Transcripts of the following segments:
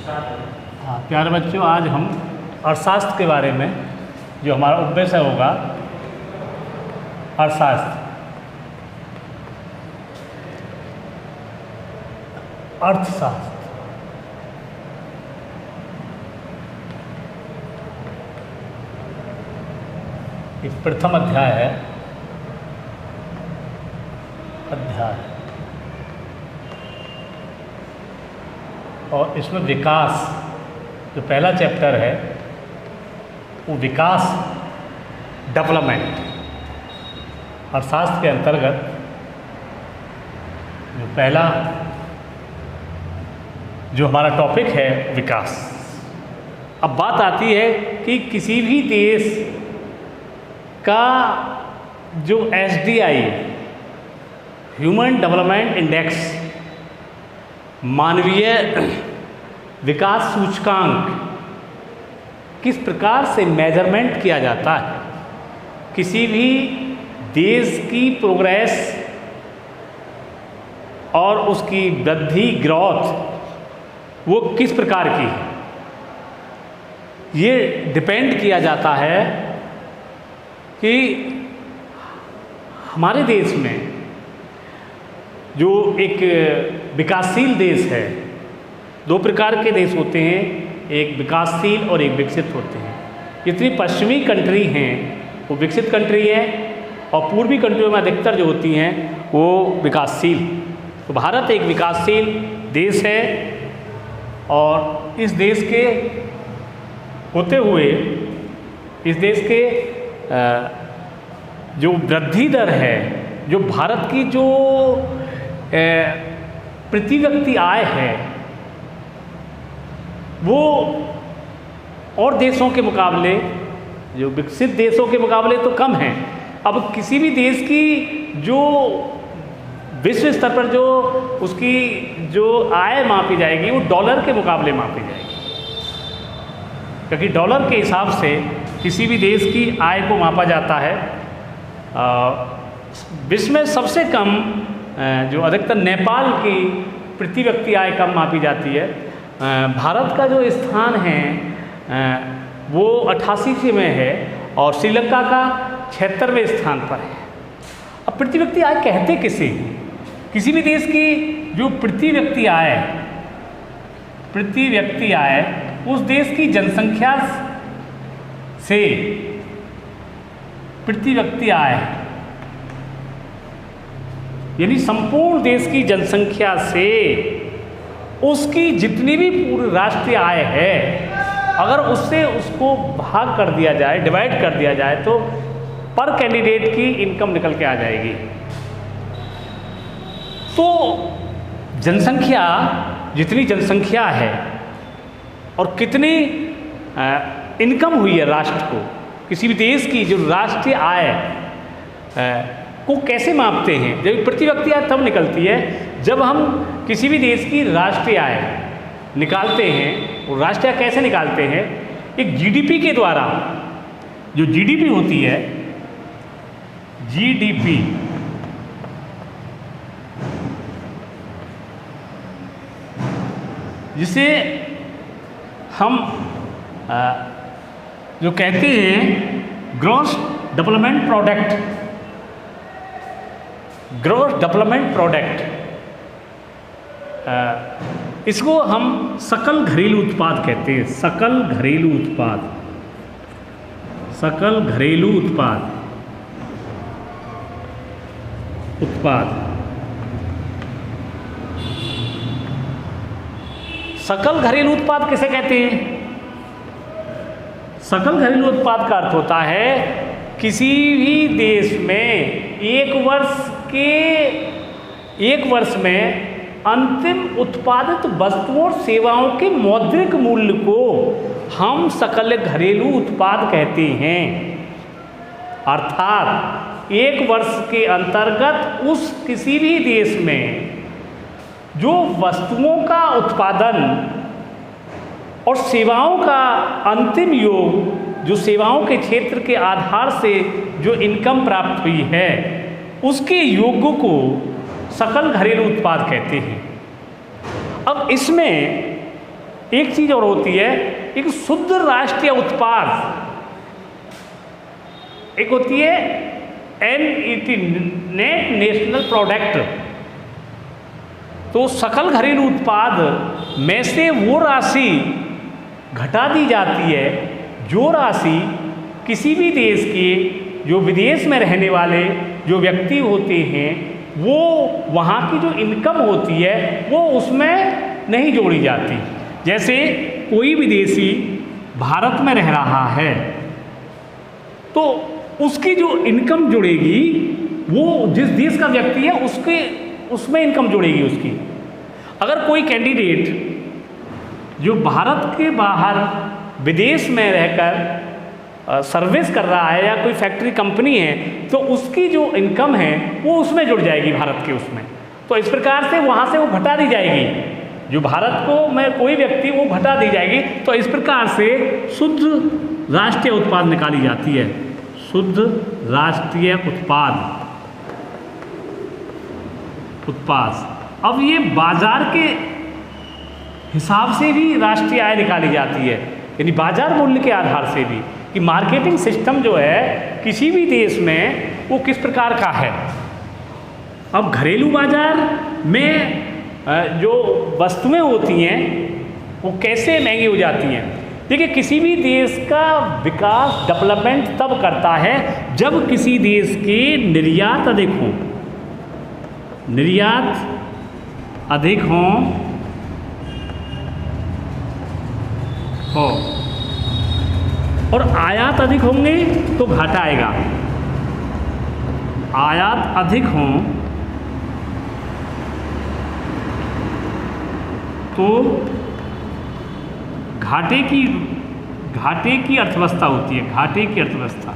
हाँ प्यारे बच्चों, आज हम अर्थशास्त्र के बारे में, जो हमारा उपविषय होगा अर्थशास्त्र, अर्थशास्त्र। एक प्रथम अध्याय है, और इसमें विकास, जो पहला चैप्टर है वो विकास, डेवलपमेंट। अर्थशास्त्र के अंतर्गत जो पहला जो हमारा टॉपिक है विकास। अब बात आती है कि किसी भी देश का जो SDI, ह्यूमन डेवलपमेंट इंडेक्स, मानवीय विकास सूचकांक, किस प्रकार से मेजरमेंट किया जाता है, किसी भी देश की प्रोग्रेस और उसकी वृद्धि, ग्रोथ, वो किस प्रकार की है, ये डिपेंड किया जाता है कि हमारे देश में जो एक विकासशील देश है, दो प्रकार के देश होते हैं, एक विकासशील और एक विकसित होते हैं। जितनी पश्चिमी कंट्री हैं वो विकसित कंट्री है, और पूर्वी कंट्रियों में अधिकतर जो होती हैं वो विकासशील। तो भारत एक विकासशील देश है, और इस देश के होते हुए, इस देश के जो वृद्धि दर है, जो भारत की जो प्रति व्यक्ति आय है, वो और देशों के मुकाबले, जो विकसित देशों के मुकाबले तो कम है। अब किसी भी देश की जो विश्व स्तर पर जो उसकी जो आय मापी जाएगी वो डॉलर के मुकाबले मापी जाएगी, क्योंकि डॉलर के हिसाब से किसी भी देश की आय को मापा जाता है। विश्व में सबसे कम जो अधिकतर नेपाल की प्रति व्यक्ति आय कम मापी जाती है। भारत का जो स्थान है वो 88 में है, और श्रीलंका का 76वें स्थान पर है। अब प्रति व्यक्ति आय कहते किसे? किसी भी देश की जो प्रति व्यक्ति आय उस देश की जनसंख्या से, प्रति व्यक्ति आय यानी संपूर्ण देश की जनसंख्या से उसकी जितनी भी पूरी राष्ट्रीय आय है, अगर उससे उसको भाग कर दिया जाए, डिवाइड कर दिया जाए, तो पर कैंडिडेट की इनकम निकल के आ जाएगी। तो जनसंख्या, जितनी जनसंख्या है और कितनी इनकम हुई है राष्ट्र को, किसी भी देश की जो राष्ट्रीय आय को कैसे मापते हैं? जब प्रति व्यक्ति आय तब निकलती है जब हम किसी भी देश की राष्ट्रीय आय निकालते हैं। और राष्ट्रीय आय कैसे निकालते हैं? एक GDP के द्वारा। जो GDP होती है, GDP, जिसे हम जो कहते हैं gross development product, gross development product, इसको हम सकल घरेलू उत्पाद कहते हैं। सकल घरेलू उत्पाद, सकल घरेलू उत्पाद, सकल घरेलू उत्पाद किसे कहते हैं? सकल घरेलू उत्पाद का अर्थ होता है किसी भी देश में एक वर्ष में अंतिम उत्पादित वस्तुओं और सेवाओं के मौद्रिक मूल्य को हम सकल घरेलू उत्पाद कहते हैं। अर्थात एक वर्ष के अंतर्गत उस किसी भी देश में जो वस्तुओं का उत्पादन और सेवाओं का अंतिम योग, जो सेवाओं के क्षेत्र के आधार से जो इनकम प्राप्त हुई है, उसके योग को सकल घरेलू उत्पाद कहते हैं। अब इसमें एक चीज़ और होती है, एक शुद्ध राष्ट्रीय उत्पाद, एक होती है NET नेट नेशनल प्रोडक्ट। तो सकल घरेलू उत्पाद में से वो राशि घटा दी जाती है जो राशि किसी भी देश के जो विदेश में रहने वाले जो व्यक्ति होते हैं वो वहाँ की जो इनकम होती है वो उसमें नहीं जोड़ी जाती। जैसे कोई विदेशी भारत में रह रहा है तो उसकी जो इनकम जुड़ेगी वो जिस देश का व्यक्ति है उसके उसमें इनकम जुड़ेगी उसकी। अगर कोई कैंडिडेट जो भारत के बाहर विदेश में रहकर सर्विस कर रहा है या कोई फैक्ट्री कंपनी है तो उसकी जो इनकम है वो उसमें जुड़ जाएगी भारत के उसमें। तो इस प्रकार से वहाँ से वो घटा दी जाएगी, जो भारत को में कोई व्यक्ति वो घटा दी जाएगी। तो इस प्रकार से शुद्ध राष्ट्रीय उत्पाद निकाली जाती है, शुद्ध राष्ट्रीय उत्पाद। अब ये बाजार के हिसाब से भी राष्ट्रीय आय निकाली जाती है, यानी बाजार मूल्य के आधार से भी कि मार्केटिंग सिस्टम जो है किसी भी देश में वो किस प्रकार का है। अब घरेलू बाजार में जो वस्तुएं होती हैं वो कैसे महंगी हो जाती हैं। देखिए, किसी भी देश का विकास डेवलपमेंट तब करता है जब किसी देश के निर्यात अधिक हों, निर्यात अधिक हो और आयात अधिक होंगे तो घाटा आएगा। आयात अधिक हों तो घाटे की अर्थव्यवस्था होती है, घाटे की अर्थव्यवस्था।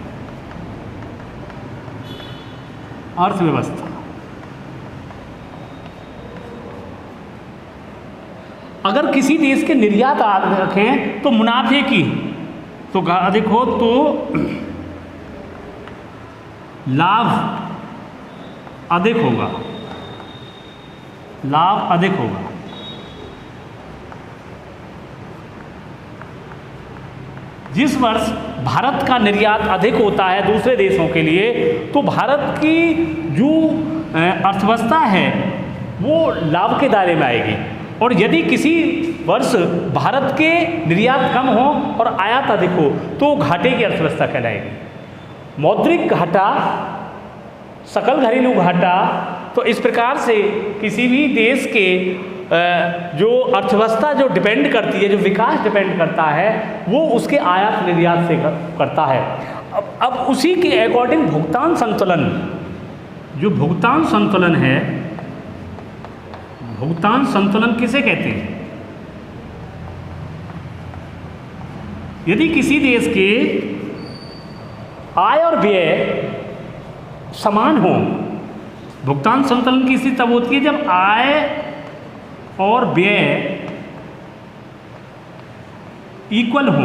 अगर किसी देश के निर्यात रखें तो मुनाफे की तो अधिक हो तो लाभ अधिक होगा, लाभ अधिक होगा। जिस वर्ष भारत का निर्यात अधिक होता है दूसरे देशों के लिए तो भारत की जो अर्थव्यवस्था है वो लाभ के दायरे में आएगी। और यदि किसी वर्ष भारत के निर्यात कम हो और आयात अधिक हो तो घाटे की अर्थव्यवस्था कहलाएगी। मौद्रिक घाटा, सकल घरेलू घाटा। तो इस प्रकार से किसी भी देश के जो अर्थव्यवस्था जो डिपेंड करती है, जो विकास डिपेंड करता है वो उसके आयात निर्यात से करता है। अब उसी के अकॉर्डिंग भुगतान संतुलन, जो भुगतान संतुलन है, भुगतान संतुलन किसे कहते हैं? यदि किसी देश के आय और व्यय समान हो, भुगतान संतुलन की स्थिति तब होती है जब आय और व्यय इक्वल हो,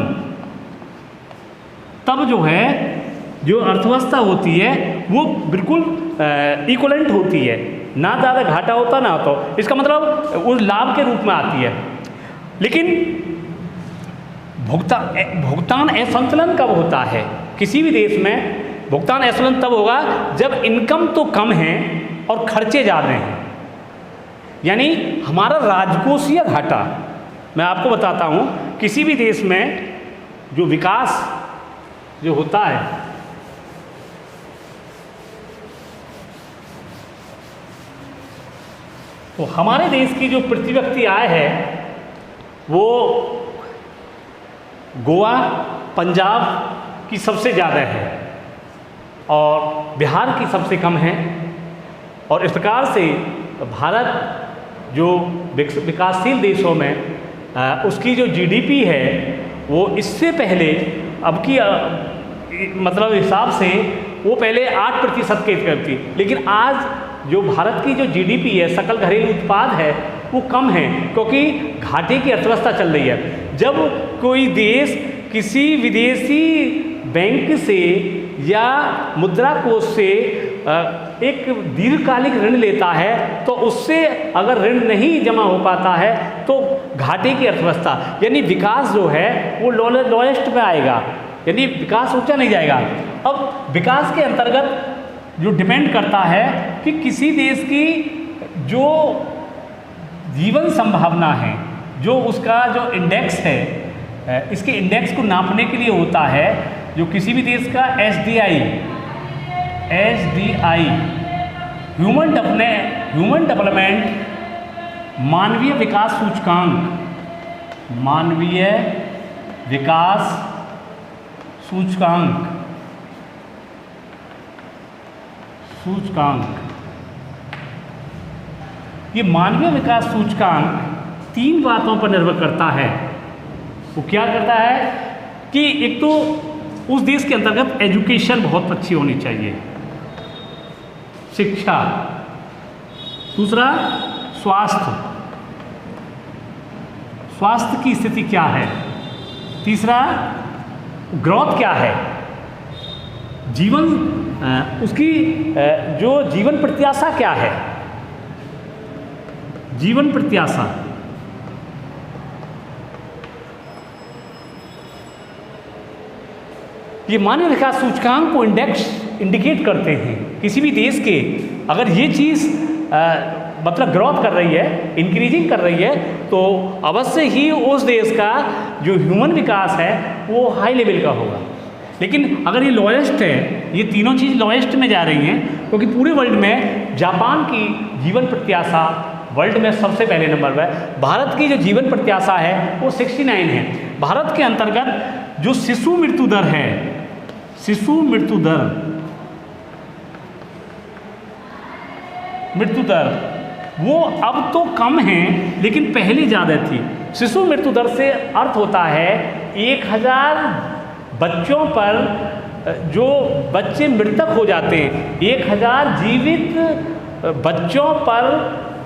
तब जो है जो अर्थव्यवस्था होती है वो बिल्कुल इक्वलेंट होती है, ना ज़्यादा घाटा होता ना होता। इसका मतलब उस लाभ के रूप में आती है। लेकिन भुगतान असंतुलन कब होता है किसी भी देश में? भुगतान असंतुलन तब होगा जब इनकम तो कम है और खर्चे ज़्यादा हैं, यानी हमारा राजकोषीय घाटा। मैं आपको बताता हूँ, किसी भी देश में जो विकास जो होता है तो हमारे देश की जो प्रति व्यक्ति आय है वो गोवा, पंजाब की सबसे ज़्यादा है और बिहार की सबसे कम है। और इस प्रकार से भारत जो विकासशील देशों में उसकी जो GDP है वो इससे पहले अब की मतलब हिसाब से वो पहले 8% के करती, लेकिन आज जो भारत की जो GDP है, सकल घरेलू उत्पाद है, वो कम है क्योंकि घाटे की अर्थव्यवस्था चल रही है। जब कोई देश किसी विदेशी बैंक से या मुद्रा कोष से एक दीर्घकालिक ऋण लेता है तो उससे अगर ऋण नहीं जमा हो पाता है तो घाटे की अर्थव्यवस्था, यानी विकास जो है वो लोएस्ट में आएगा, यानी विकास ऊंचा नहीं जाएगा। अब विकास के अंतर्गत जो डिपेंड करता है कि किसी देश की जो जीवन संभावना है, जो उसका जो इंडेक्स है, इसके इंडेक्स को नापने के लिए होता है जो किसी भी देश का एसडीआई ह्यूमन डेवलपमेंट मानवीय विकास सूचकांक। ये मानवीय विकास सूचकांक 3 बातों पर निर्भर करता है। वो क्या करता है कि एक तो उस देश के अंतर्गत एजुकेशन बहुत अच्छी होनी चाहिए, शिक्षा, दूसरा स्वास्थ्य की स्थिति क्या है, तीसरा ग्रोथ क्या है, उसकी जो जीवन प्रत्याशा क्या है, जीवन प्रत्याशा। ये मानवीय विकास सूचकांक को इंडिकेट करते हैं किसी भी देश के, अगर ये चीज़ मतलब ग्रोथ कर रही है, इंक्रीजिंग कर रही है, तो अवश्य ही उस देश का जो ह्यूमन विकास है वो हाई लेवल का होगा। लेकिन अगर ये लोएस्ट है, ये तीनों चीज़ लोएस्ट में जा रही हैं, क्योंकि पूरे वर्ल्ड में जापान की जीवन प्रत्याशा वर्ल्ड में सबसे पहले नंबर पर है। भारत की जो जीवन प्रत्याशा है वो 69 है। भारत के अंतर्गत जो शिशु मृत्यु दर है, मृत्यु दर वो अब तो कम है लेकिन पहले ज़्यादा थी। शिशु मृत्यु दर से अर्थ होता है 1000 बच्चों पर जो बच्चे मृतक हो जाते हैं, 1000 जीवित बच्चों पर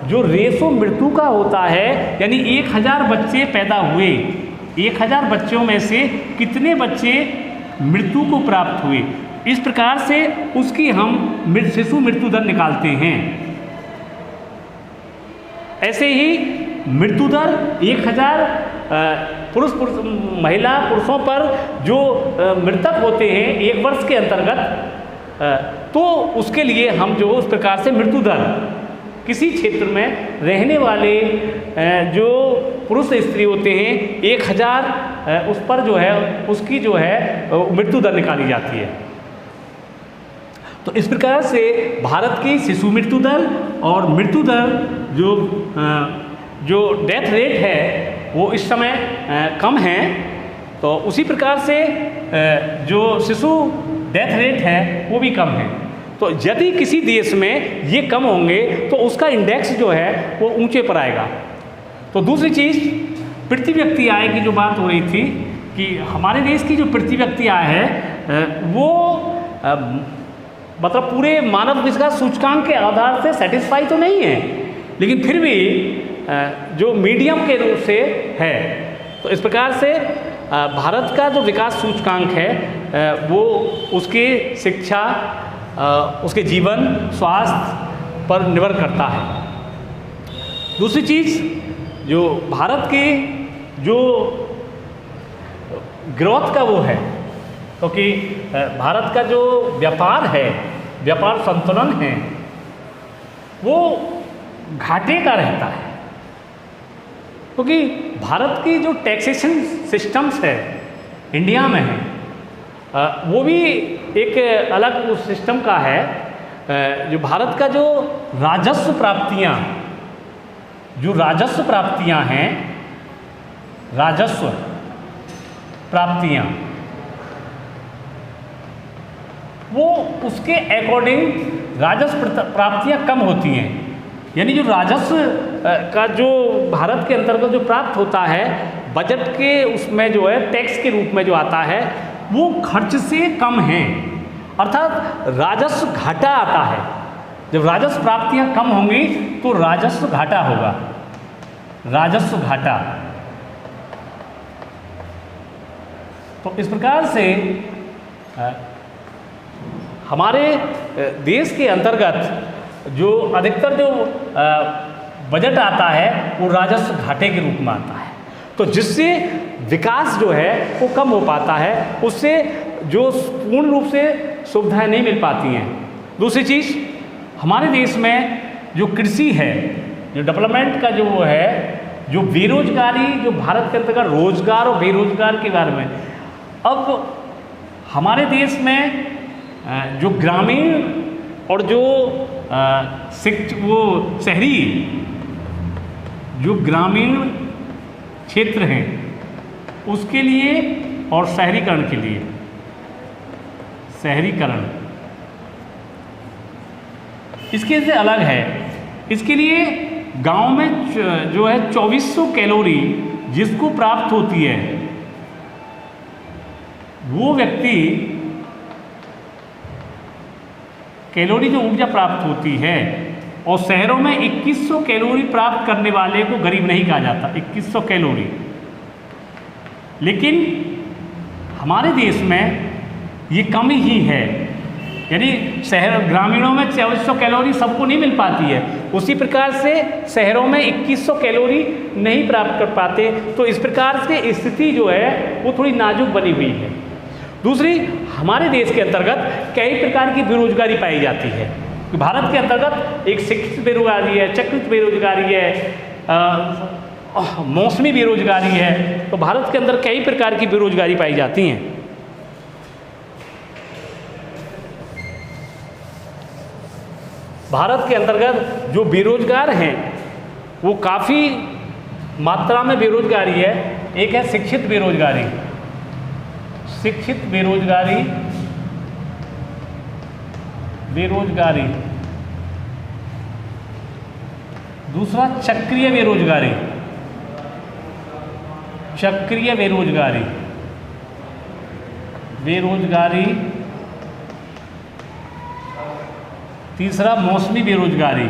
जो रेशो मृत्यु का होता है, यानी 1000 बच्चे पैदा हुए, 1000 बच्चों में से कितने बच्चे मृत्यु को प्राप्त हुए, इस प्रकार से उसकी हम शिशु मृत्यु दर निकालते हैं। ऐसे ही मृत्यु दर 1000 महिला पुरुषों पर जो मृतक होते हैं 1 वर्ष के अंतर्गत, तो उसके लिए हम जो उस प्रकार से मृत्यु दर किसी क्षेत्र में रहने वाले जो पुरुष स्त्री होते हैं 1000 उस पर जो है उसकी जो है मृत्यु दर निकाली जाती है। तो इस प्रकार से भारत की शिशु मृत्यु दर और मृत्यु दर जो डेथ रेट है वो इस समय कम है। तो उसी प्रकार से जो शिशु डेथ रेट है वो भी कम है। तो यदि किसी देश में ये कम होंगे तो उसका इंडेक्स जो है वो ऊंचे पर आएगा। तो दूसरी चीज़ प्रति व्यक्ति आय की जो बात हो रही थी कि हमारे देश की जो प्रति व्यक्ति आय है वो मतलब पूरे मानव विकास सूचकांक के आधार से सेटिस्फाई तो नहीं है, लेकिन फिर भी जो मीडियम के रूप से है। तो इस प्रकार से भारत का जो विकास सूचकांक है वो उसके शिक्षा, उसके जीवन, स्वास्थ्य पर निर्भर करता है। दूसरी चीज़ जो भारत के जो ग्रोथ का वो है, क्योंकि भारत का जो व्यापार है, व्यापार संतुलन है, वो घाटे का रहता है, क्योंकि भारत की जो टैक्सेशन सिस्टम्स है इंडिया में है वो भी एक अलग उस सिस्टम का है। जो भारत का जो राजस्व प्राप्तियां हैं, राजस्व प्राप्तियां वो उसके अकॉर्डिंग राजस्व प्राप्तियां कम होती हैं। यानी जो राजस्व का जो भारत के अंतर्गत जो प्राप्त होता है बजट के उसमें जो है टैक्स के रूप में जो आता है वो खर्च से कम है, अर्थात राजस्व घाटा आता है। जब राजस्व प्राप्तियां कम होंगी तो राजस्व घाटा होगा, राजस्व घाटा। तो इस प्रकार से हमारे देश के अंतर्गत जो अधिकतर जो बजट आता है वो राजस्व घाटे के रूप में आता है, तो जिससे विकास जो है वो कम हो पाता है, उससे जो पूर्ण रूप से सुविधाएं नहीं मिल पाती हैं। दूसरी चीज़, हमारे देश में जो कृषि है, जो डेवलपमेंट का जो है, जो बेरोजगारी, जो भारत के अंतर्गत रोजगार और बेरोजगार के बारे में, अब हमारे देश में जो ग्रामीण और जो वो शहरी, जो ग्रामीण क्षेत्र हैं उसके लिए और शहरीकरण के लिए, शहरीकरण इसके से अलग है। इसके लिए गांव में जो है 2400 कैलोरी जिसको प्राप्त होती है, वो व्यक्ति कैलोरी जो ऊर्जा प्राप्त होती है, और शहरों में 2100 कैलोरी प्राप्त करने वाले को गरीब नहीं कहा जाता, 2100 कैलोरी। लेकिन हमारे देश में ये कमी ही है, यानी शहर ग्रामीणों में 2400 कैलोरी सबको नहीं मिल पाती है, उसी प्रकार से शहरों में 2100 कैलोरी नहीं प्राप्त कर पाते, तो इस प्रकार से स्थिति जो है वो थोड़ी नाजुक बनी हुई है। दूसरी, हमारे देश के अंतर्गत कई प्रकार की बेरोजगारी पाई जाती है। भारत के अंतर्गत एक शिक्षित बेरोजगारी है, चक्रित बेरोजगारी है, मौसमी बेरोजगारी है, तो भारत के अंदर कई प्रकार की बेरोजगारी पाई जाती हैं। भारत के अंतर्गत जो बेरोजगार हैं वो काफ़ी मात्रा में बेरोजगारी है। एक है शिक्षित बेरोजगारी, शिक्षित बेरोजगारी, बेरोजगारी। दूसरा चक्रीय बेरोजगारी, चक्रीय बेरोजगारी, बेरोजगारी। तीसरा मौसमी बेरोजगारी,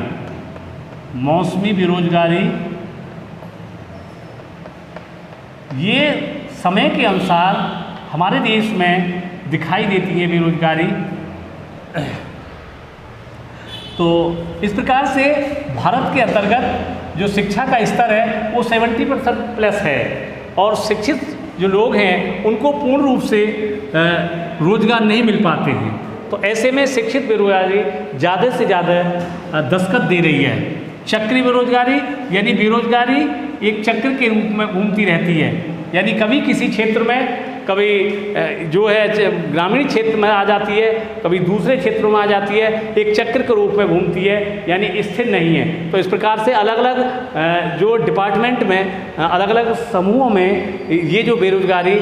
मौसमी बेरोजगारी। ये समय के अनुसार हमारे देश में दिखाई देती है बेरोजगारी। तो इस प्रकार से भारत के अंतर्गत जो शिक्षा का स्तर है वो 70% प्लस है, और शिक्षित जो लोग हैं उनको पूर्ण रूप से रोजगार नहीं मिल पाते हैं। तो ऐसे में शिक्षित बेरोजगारी ज़्यादा से ज़्यादा दस्तक दे रही है। चक्रीय बेरोजगारी यानी बेरोजगारी एक चक्र के रूप में घूमती रहती है, यानी कभी किसी क्षेत्र में, कभी जो है ग्रामीण क्षेत्र में आ जाती है, कभी दूसरे क्षेत्रों में आ जाती है, एक चक्र के रूप में घूमती है, यानी स्थिर नहीं है। तो इस प्रकार से अलग अलग जो डिपार्टमेंट में, अलग अलग समूहों में ये जो बेरोजगारी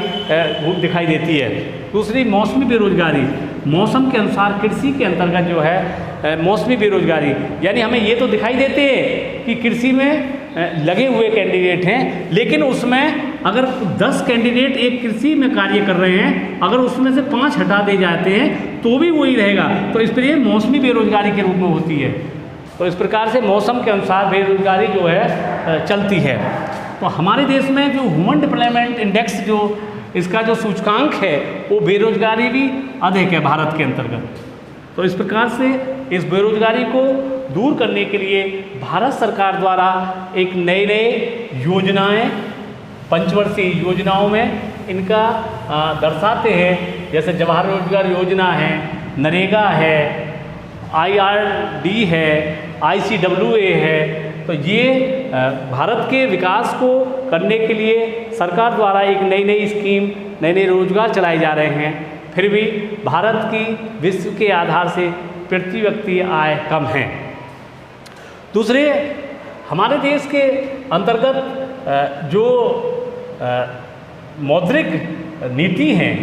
दिखाई देती है। दूसरी मौसमी बेरोजगारी, मौसम के अनुसार कृषि के अंतर्गत जो है मौसमी बेरोजगारी, यानी हमें ये तो दिखाई देते हैं कि कृषि में लगे हुए कैंडिडेट हैं, लेकिन उसमें अगर 10 कैंडिडेट एक कृषि में कार्य कर रहे हैं, अगर उसमें से 5 हटा दे जाते हैं तो भी वही रहेगा, तो इस पर ये मौसमी बेरोजगारी के रूप में होती है। तो इस प्रकार से मौसम के अनुसार बेरोजगारी जो है चलती है। तो हमारे देश में जो ह्यूमन डेवलपमेंट इंडेक्स, जो इसका जो सूचकांक है, वो बेरोजगारी भी अधिक है भारत के अंतर्गत। तो इस प्रकार से इस बेरोजगारी को दूर करने के लिए भारत सरकार द्वारा एक नए नए योजनाएं, पंचवर्षीय योजनाओं में इनका दर्शाते हैं, जैसे जवाहर रोजगार योजना है, नरेगा है, IRD है, ICWA है। तो ये भारत के विकास को करने के लिए सरकार द्वारा एक नई नई स्कीम, नए नए रोजगार चलाए जा रहे हैं। फिर भी भारत की विश्व के आधार से प्रति व्यक्ति आय कम है। दूसरे, हमारे देश के अंतर्गत जो मौद्रिक नीति हैं,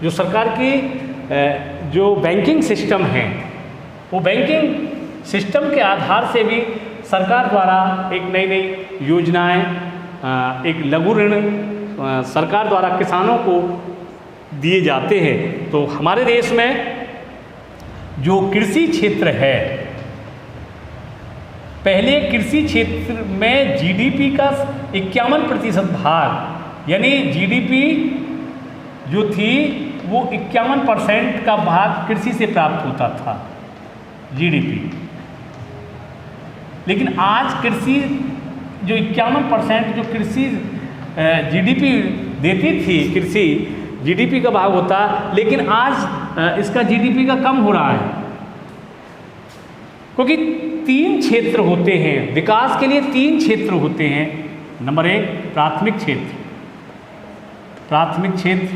जो सरकार की जो बैंकिंग सिस्टम है, वो बैंकिंग सिस्टम के आधार से भी सरकार द्वारा एक नई नई योजनाएं, एक लघु ऋण सरकार द्वारा किसानों को दिए जाते हैं। तो हमारे देश में जो कृषि क्षेत्र है, पहले कृषि क्षेत्र में GDP का 51% भाग, यानी GDP जो थी वो 51% का भाग कृषि से प्राप्त होता था। जीडीपी। लेकिन आज कृषि जो 51% जो कृषि जीडीपी देती थी, कृषि जीडीपी का भाग होता, लेकिन आज इसका जीडीपी का कम हो रहा है, क्योंकि 3 क्षेत्र होते हैं विकास के लिए। 3 क्षेत्र होते हैं। नंबर 1 प्राथमिक क्षेत्र, प्राथमिक क्षेत्र,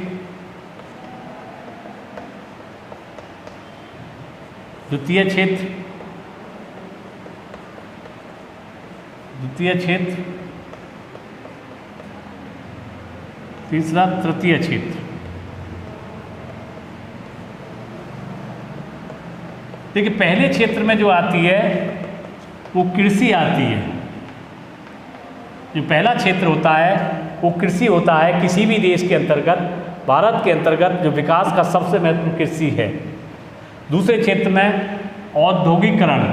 द्वितीय क्षेत्र, द्वितीय क्षेत्र, तीसरा तृतीय क्षेत्र। देखिए पहले क्षेत्र में जो आती है वो कृषि आती है। जो पहला क्षेत्र होता है वो कृषि होता है। किसी भी देश के अंतर्गत, भारत के अंतर्गत जो विकास का सबसे महत्वपूर्ण कृषि है। दूसरे क्षेत्र में औद्योगिकरण,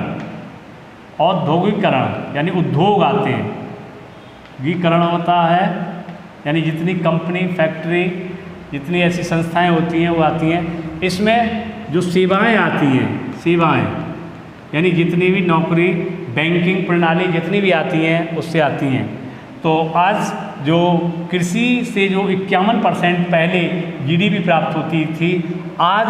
औद्योगिकरण यानी उद्योग आते हैं। विकरण होता है यानी जितनी कंपनी, फैक्ट्री, जितनी ऐसी संस्थाएं होती हैं वो आती हैं। इसमें जो सेवाएं आती हैं, सेवाएं यानी जितनी भी नौकरी, बैंकिंग प्रणाली जितनी भी आती हैं उससे आती हैं। तो आज जो कृषि से जो 51% पहले जीडीपी प्राप्त होती थी, आज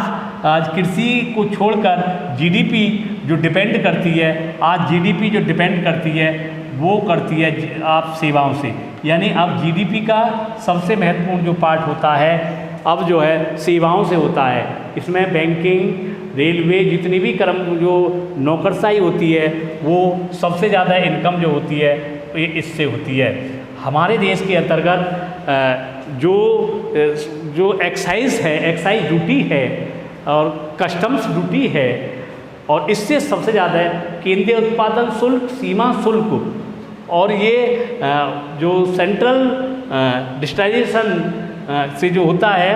कृषि को छोड़कर जीडीपी जो डिपेंड करती है, आज जीडीपी जो डिपेंड करती है वो करती है आप सेवाओं से। यानी अब जीडीपी का सबसे महत्वपूर्ण जो पार्ट होता है अब जो है सेवाओं से होता है। इसमें बैंकिंग, रेलवे, जितनी भी कर्म जो नौकरशाही होती है वो सबसे ज़्यादा इनकम जो होती है ये इससे होती है। हमारे देश के अंतर्गत जो एक्साइज है, एक्साइज ड्यूटी है और कस्टम्स ड्यूटी है, और इससे सबसे ज़्यादा केंद्रीय उत्पादन शुल्क, सीमा शुल्क, और ये जो सेंट्रल डिस्ट्रिब्यूशन से जो होता है,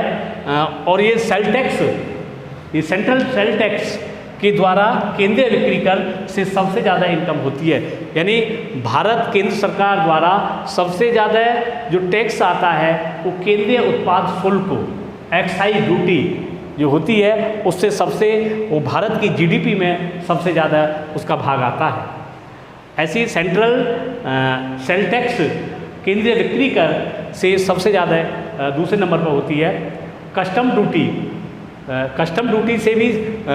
और ये सेल टैक्स, ये सेंट्रल सेल टैक्स के द्वारा केंद्रीय बिक्री कर से सबसे ज़्यादा इनकम होती है। यानी भारत केंद्र सरकार द्वारा सबसे ज़्यादा जो टैक्स आता है वो केंद्रीय उत्पाद शुल्क, एक्साइज ड्यूटी जो होती है उससे सबसे, वो भारत की जीडीपी में सबसे ज़्यादा उसका भाग आता है। ऐसी सेंट्रल सेल टैक्स केंद्रीय बिक्री कर से सबसे ज़्यादा दूसरे नंबर पर होती है। कस्टम ड्यूटी, कस्टम ड्यूटी से भी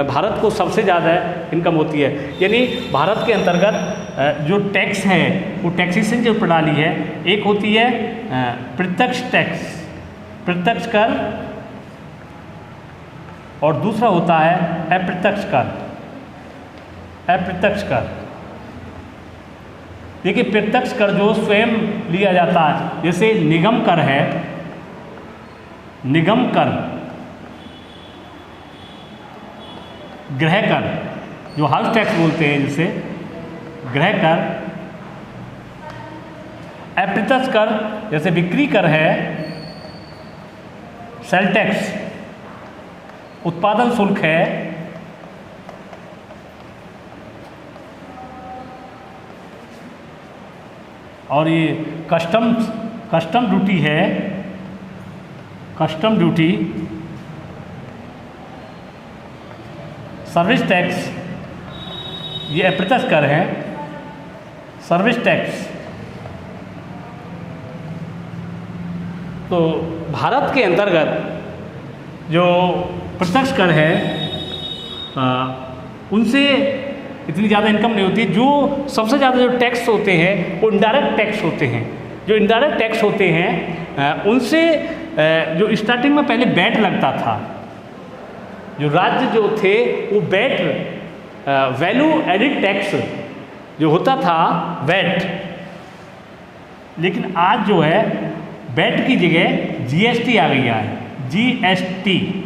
भारत को सबसे ज़्यादा इनकम होती है। यानी भारत के अंतर्गत जो टैक्स है वो टैक्सेशन जो प्रणाली है, एक होती है प्रत्यक्ष टैक्स, प्रत्यक्ष कर, और दूसरा होता है अप्रत्यक्ष कर, अप्रत्यक्ष कर। देखिए प्रत्यक्ष कर जो स्वयं लिया जाता है, जैसे निगम कर है, निगम कर, गृह कर जो हाउस टैक्स बोलते हैं जिसे गृह कर, अप्रत्यक्ष कर जैसे बिक्री कर है, सेल टैक्स उत्पादन शुल्क है, और ये कस्टम ड्यूटी है, कस्टम ड्यूटी, सर्विस टैक्स, ये अप्रत्यक्ष कर है, सर्विस टैक्स। तो भारत के अंतर्गत जो प्रत्यक्ष कर है उनसे इतनी ज़्यादा इनकम नहीं होती। जो सबसे ज़्यादा जो टैक्स होते हैं वो इनडायरेक्ट टैक्स होते हैं। जो इनडायरेक्ट टैक्स होते हैं उनसे जो स्टार्टिंग में पहले वैट लगता था, जो राज्य जो थे वो वैट, वैल्यू एडिड टैक्स जो होता था वैट, लेकिन आज जो है वैट की जगह जीएसटी आ गई है, GST,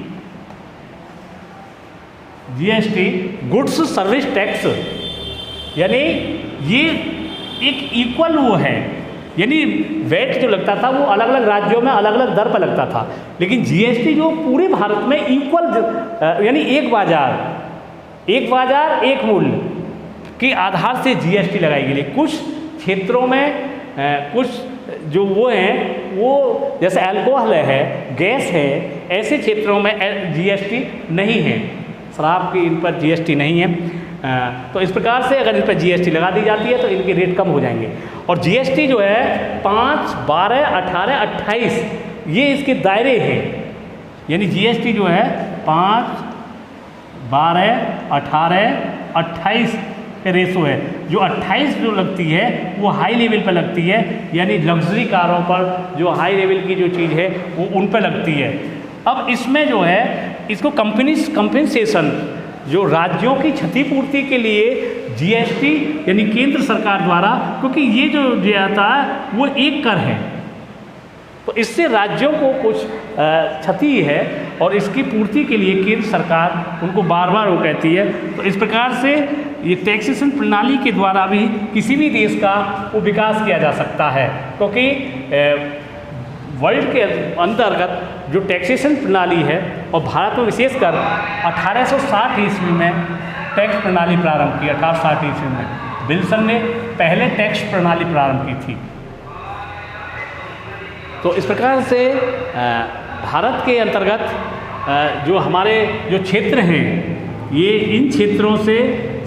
GST goods service tax. यानी ये एक इक्वल वो है, यानी वैट जो लगता था वो अलग अलग राज्यों में अलग अलग दर पर लगता था, लेकिन जीएसटी जो पूरे भारत में इक्वल, यानी एक बाजार एक मूल्य के आधार से जीएसटी लगाई गई। कुछ क्षेत्रों में कुछ जो वो हैं, वो जैसे अल्कोहल है, गैस है, ऐसे क्षेत्रों में जीएसटी नहीं है, शराब की इन पर जीएसटी नहीं है। तो इस प्रकार से अगर इस पर जीएसटी लगा दी जाती है तो इनके रेट कम हो जाएंगे। और जीएसटी जो है 5, 12, 18, 28 ये इसके दायरे हैं। यानी जीएसटी जो है 5, 12, 18, 28 का रेशो है। जो 28 जो लगती है वो हाई लेवल पर लगती है, यानी लग्जरी कारों पर जो हाई लेवल की जो चीज़ है वो उन पर लगती है। अब इसमें जो है इसको कंपनसेशन जो राज्यों की क्षतिपूर्ति के लिए जीएसटी यानी केंद्र सरकार द्वारा, क्योंकि ये जो आता है वो एक कर है तो इससे राज्यों को कुछ क्षति है और इसकी पूर्ति के लिए केंद्र सरकार उनको बार बार वो कहती है। तो इस प्रकार से ये टैक्सेशन प्रणाली के द्वारा भी किसी भी देश का वो विकास किया जा सकता है, क्योंकि वर्ल्ड के अंतर्गत जो टैक्सेशन प्रणाली है और भारत में विशेषकर 1860 ईस्वी में टैक्स प्रणाली प्रारंभ की। 1860 ईस्वी में विल्सन ने पहले टैक्स प्रणाली प्रारंभ की थी। तो इस प्रकार से भारत के अंतर्गत जो हमारे जो क्षेत्र हैं ये इन क्षेत्रों से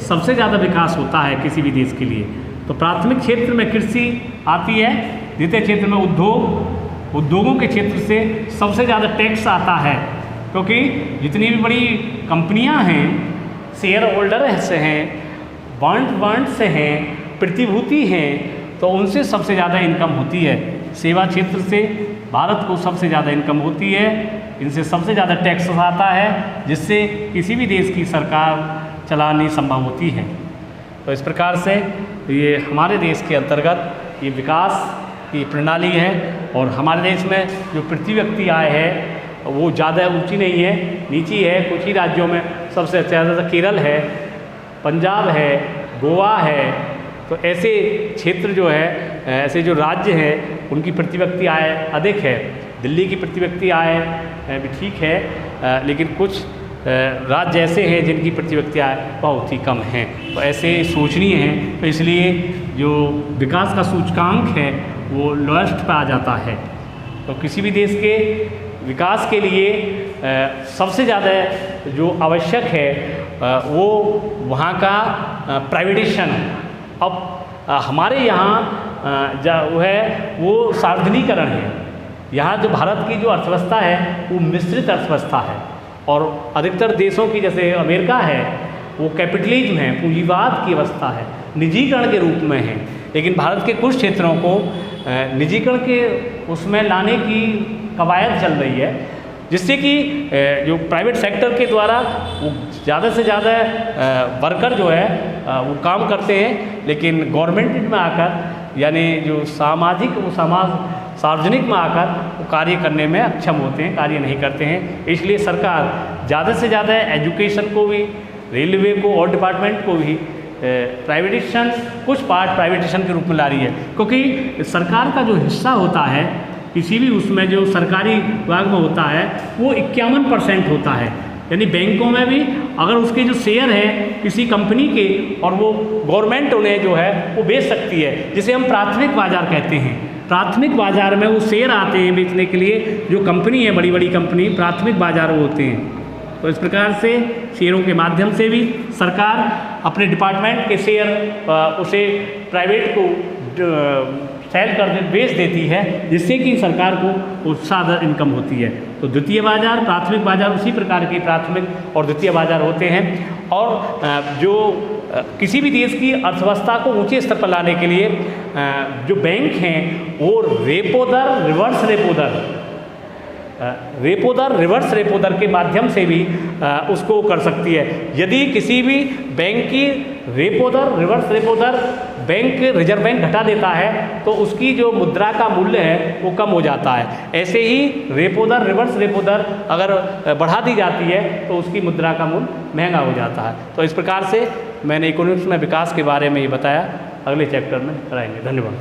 सबसे ज़्यादा विकास होता है किसी भी देश के लिए। तो प्राथमिक क्षेत्र में कृषि आती है, द्वितीय क्षेत्र में उद्योगों के क्षेत्र से सबसे ज़्यादा टैक्स आता है, क्योंकि जितनी भी बड़ी कंपनियां हैं, शेयर होल्डर से हैं, बॉन्ड से हैं, प्रतिभूति हैं, तो उनसे सबसे ज़्यादा इनकम होती है। सेवा क्षेत्र से भारत को सबसे ज़्यादा इनकम होती है, इनसे सबसे ज़्यादा टैक्स आता है, जिससे किसी भी देश की सरकार चलानी संभव होती है। तो इस प्रकार से ये हमारे देश के अंतर्गत ये विकास की प्रणाली है। और हमारे देश में जो प्रति व्यक्ति आय है वो ज़्यादा ऊंची नहीं है, नीची है। कुछ ही राज्यों में सबसे ज़्यादा केरल है, पंजाब है, गोवा है। तो ऐसे क्षेत्र जो है, ऐसे जो राज्य हैं उनकी प्रति व्यक्ति आय अधिक है। दिल्ली की प्रति व्यक्ति आय भी ठीक है, लेकिन कुछ राज्य ऐसे हैं जिनकी प्रति व्यक्ति आय बहुत ही कम है। तो ऐसे सोचनीय हैं, तो इसलिए जो विकास का सूचकांक है वो लोएस्ट पे आ जाता है। तो किसी भी देश के विकास के लिए सबसे ज़्यादा जो आवश्यक है वो वहाँ का प्राइवेटाइजेशन। अब हमारे यहाँ जो है वो सार्वजनिकरण है। यहाँ जो भारत की जो अर्थव्यवस्था है वो मिश्रित अर्थव्यवस्था है, और अधिकतर देशों की जैसे अमेरिका है वो कैपिटलिज्म है, पूंजीवाद की अवस्था है, निजीकरण के रूप में है। लेकिन भारत के कुछ क्षेत्रों को निजीकरण के उसमें लाने की कवायद चल रही है, जिससे कि जो प्राइवेट सेक्टर के द्वारा वो ज़्यादा से ज़्यादा वर्कर जो है वो काम करते हैं, लेकिन गवर्नमेंट में आकर यानी जो सार्वजनिक में आकर वो कार्य करने में अक्षम होते हैं, कार्य नहीं करते हैं। इसलिए सरकार ज़्यादा से ज़्यादा एजुकेशन को भी, रेलवे को और डिपार्टमेंट को भी प्राइवेटाइजेशन, कुछ पार्ट प्राइवेटाइजेशन के रूप में ला रही है, क्योंकि सरकार का जो हिस्सा होता है किसी भी उसमें जो सरकारी विभाग में होता है वो 51% होता है। यानी बैंकों में भी अगर उसके जो शेयर हैं किसी कंपनी के और वो गवर्नमेंट उन्हें जो है वो बेच सकती है, जिसे हम प्राथमिक बाजार कहते हैं। प्राथमिक बाजार में वो शेयर आते हैं बेचने के लिए, जो कंपनी है बड़ी बड़ी कंपनी प्राथमिक बाजार वो होते हैं। तो इस प्रकार से शेयरों के माध्यम से भी सरकार अपने डिपार्टमेंट के शेयर उसे प्राइवेट को सेल कर बेच देती है, जिससे कि सरकार को उत्साह इनकम होती है। तो द्वितीय बाजार, प्राथमिक बाजार उसी प्रकार के प्राथमिक और द्वितीय बाजार होते हैं। और जो किसी भी देश की अर्थव्यवस्था को ऊंचे स्तर पर लाने के लिए जो बैंक हैं वो रेपो दर, रिवर्स रेपो दर के माध्यम से भी उसको कर सकती है। यदि किसी भी बैंक की रेपो दर, रिवर्स रेपो दर बैंक रिजर्व बैंक घटा देता है तो उसकी जो मुद्रा का मूल्य है वो कम हो जाता है। ऐसे ही रेपो दर, रिवर्स रेपो दर अगर बढ़ा दी जाती है तो उसकी मुद्रा का मूल्य महंगा हो जाता है। तो इस प्रकार से मैंने इकोनॉमिक्स में विकास के बारे में ये बताया, अगले चैप्टर में कराएंगे। धन्यवाद।